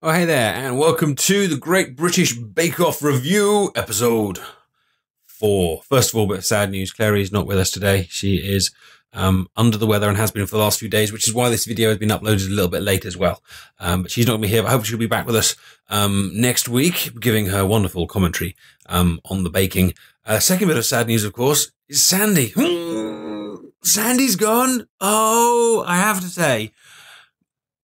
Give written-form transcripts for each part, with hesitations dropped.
Oh, hey there, and welcome to the Great British Bake Off Review, episode 4. First of all, a bit of sad news. Clary's not with us today. She is under the weather and has been for the last few days, which is why this video has been uploaded a little bit late as well. But she's not going to be here, but I hope she'll be back with us next week, giving her wonderful commentary on the baking. Second bit of sad news, of course, is Sandy. Sandy's gone. Oh, I have to say.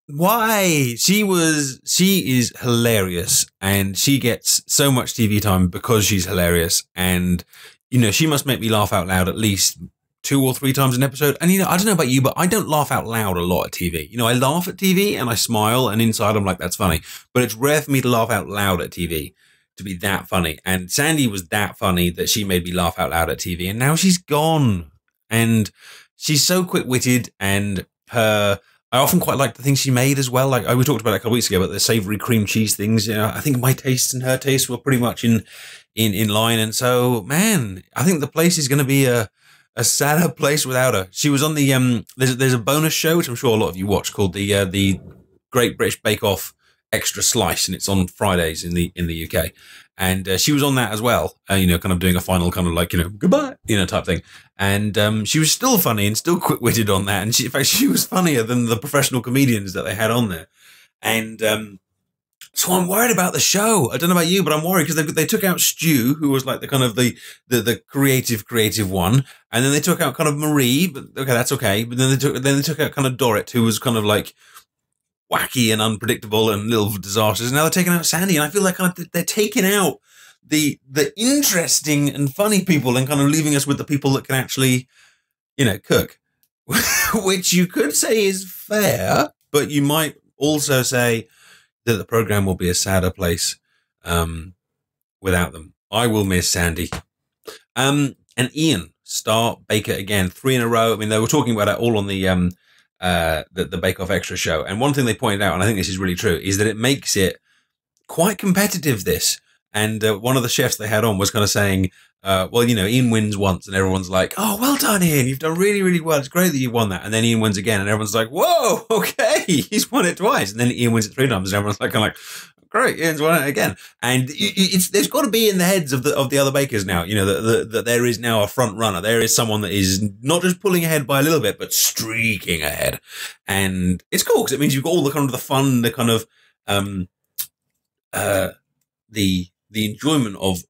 Why? She is hilarious, and she gets so much TV time because she's hilarious. And, you know, she must make me laugh out loud at least 2 or 3 times an episode. And, you know, I don't know about you, but I don't laugh out loud a lot at TV. You know, I laugh at TV and I smile, and inside I'm like, that's funny. But it's rare for me to laugh out loud at TV, to be that funny. And Sandy was that funny that she made me laugh out loud at TV. And now she's gone. And she's so quick-witted, and I often quite like the things she made as well. Like we talked about it a couple of weeks ago, about the savory cream cheese things. You know, I think my tastes and her tastes were pretty much in line. And so, man, I think the place is going to be a sadder place without her. She was on the there's a bonus show which I'm sure a lot of you watch called the Great British Bake Off Extra Slice, and it's on Fridays in the UK. And she was on that as well, you know, kind of doing a final kind of like, you know, goodbye, you know, type thing. And she was still funny and still quick-witted on that. And in fact, she was funnier than the professional comedians that they had on there. And so I'm worried about the show. I don't know about you, but I'm worried because they took out Stu, who was like the kind of the creative one. And then they took out kind of Marie, but okay, that's okay. But then they took out kind of Dorrit, who was kind of like wacky and unpredictable and little disasters. And now they're taking out Sandy, and I feel like they're taking out the interesting and funny people and kind of leaving us with the people that can actually, you know, cook, which you could say is fair, but you might also say that the program will be a sadder place without them. I will miss Sandy. And Ian, star baker again, 3 in a row. I mean, they were talking about it all on the Bake Off Extra show. And one thing they pointed out, and I think this is really true, is that it makes it quite competitive, this. And one of the chefs they had on was kind of saying, well, you know, Ian wins once and everyone's like, oh, well done, Ian. You've done really, really well. It's great that you won that. And then Ian wins again and everyone's like, whoa, okay, he's won it twice. And then Ian wins it 3 times and everyone's like, kind of like, great, Ian's won it again. And there's got to be in the heads of the other bakers now, you know, that there is now a front runner. There is someone that is not just pulling ahead by a little bit, but streaking ahead. And it's cool because it means you've got all the kind of the fun, the kind of the enjoyment of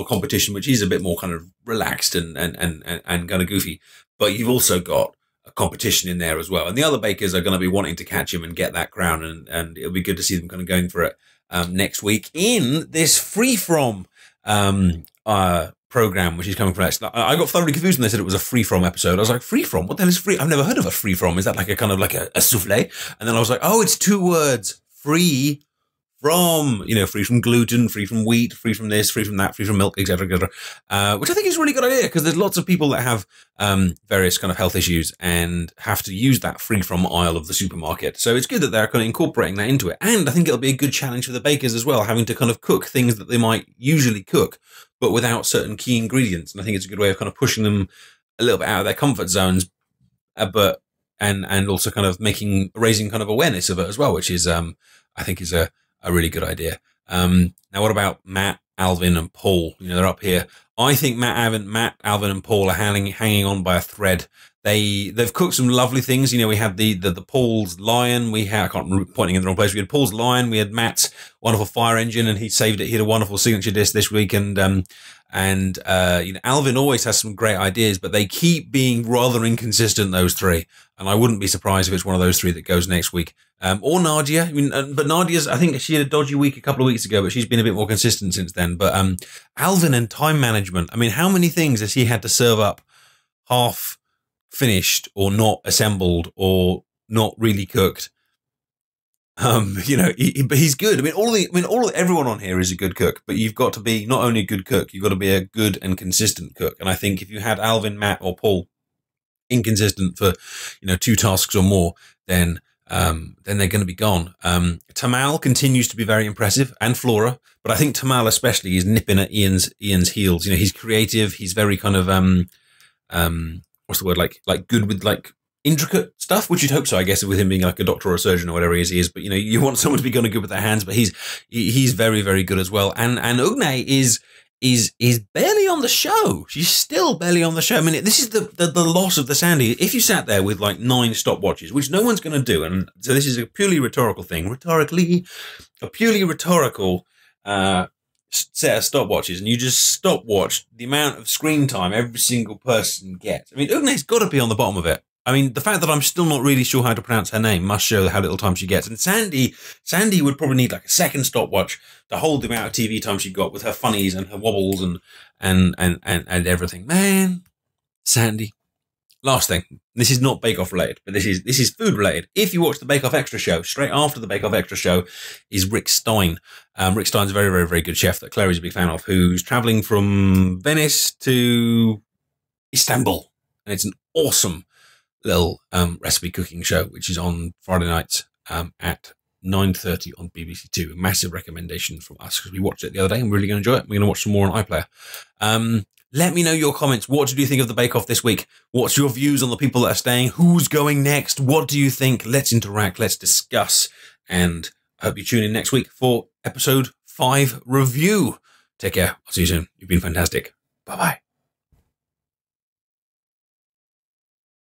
a competition, which is a bit more kind of relaxed and kind of goofy. But you've also got a competition in there as well. And the other bakers are going to be wanting to catch him and get that crown. And it'll be good to see them kind of going for it next week in this Free-From program, which is coming from next. I got thoroughly confused when they said it was a Free-From episode. I was like, Free-From? What the hell is free? I've never heard of a Free-From. Is that like a kind of like a souffle? And then I was like, oh, it's 2 words. Free from, you know, free from gluten, free from wheat, free from this, free from that, free from milk, etc., which I think is a really good idea because there's lots of people that have various kind of health issues and have to use that free from aisle of the supermarket. So it's good that they're kind of incorporating that into it. And I think it'll be a good challenge for the bakers as well, having to kind of cook things that they might usually cook, but without certain key ingredients. And I think it's a good way of kind of pushing them a little bit out of their comfort zones, but and also kind of raising kind of awareness of it as well, which is I think is a really good idea. Now, what about Matt, Alvin, and Paul? You know, they're up here. I think Matt, Alvin, and Paul are hanging on by a thread. They've cooked some lovely things. You know, we had the Paul's lion. I can't remember, pointing in the wrong place. We had Paul's lion. We had Matt's wonderful fire engine, and he saved it. He had a wonderful signature dish this week. And you know, Alvin always has some great ideas, but they keep being rather inconsistent, those 3. And I wouldn't be surprised if it's one of those 3 that goes next week. Or Nadia. I mean, but Nadia's, I think she had a dodgy week a couple of weeks ago, but she's been a bit more consistent since then. But Alvin and time management. I mean, how many things has he had to serve up half finished or not assembled or not really cooked? You know, but he's good. I mean, everyone on here is a good cook, but you've got to be not only a good cook, you've got to be a good and consistent cook. And I think if you had Alvin, Matt, or Paul inconsistent for, you know, 2 tasks or more, then they're going to be gone. Tamal continues to be very impressive, and Flora, but I think Tamal especially is nipping at Ian's heels. You know, he's creative. He's very kind of what's the word, like good with like intricate stuff, which you'd hope so, I guess, with him being like a doctor or a surgeon or whatever he is. But, you know, you want someone to be kind of good with their hands, but he's very, very good as well. And Ugne is barely on the show. She's still barely on the show. I mean, this is the loss of the Sandy. If you sat there with like 9 stopwatches, which no one's going to do, and so this is a purely rhetorical thing, a purely rhetorical set of stopwatches, and you just stopwatch the amount of screen time every single person gets. I mean, Ugne's got to be on the bottom of it. I mean, the fact that I'm still not really sure how to pronounce her name must show how little time she gets. And Sandy would probably need like a second stopwatch to hold the amount of TV time she got with her funnies and her wobbles and everything. Man, Sandy. Last thing, this is not Bake Off related, but this is food related. If you watch the Bake Off Extra show, straight after the Bake Off Extra show is Rick Stein. Rick Stein's a very, very, very good chef that Clary's a big fan of, who's traveling from Venice to Istanbul. And it's an awesome little recipe cooking show, which is on Friday nights at 9:30 on BBC Two. A massive recommendation from us because we watched it the other day and we're really going to enjoy it. We're going to watch some more on iPlayer. Let me know your comments. What did you think of the Bake Off this week? What's your views on the people that are staying? Who's going next? What do you think? Let's interact. Let's discuss. And I hope you tune in next week for episode 5 review. Take care. I'll see you soon. You've been fantastic. Bye-bye.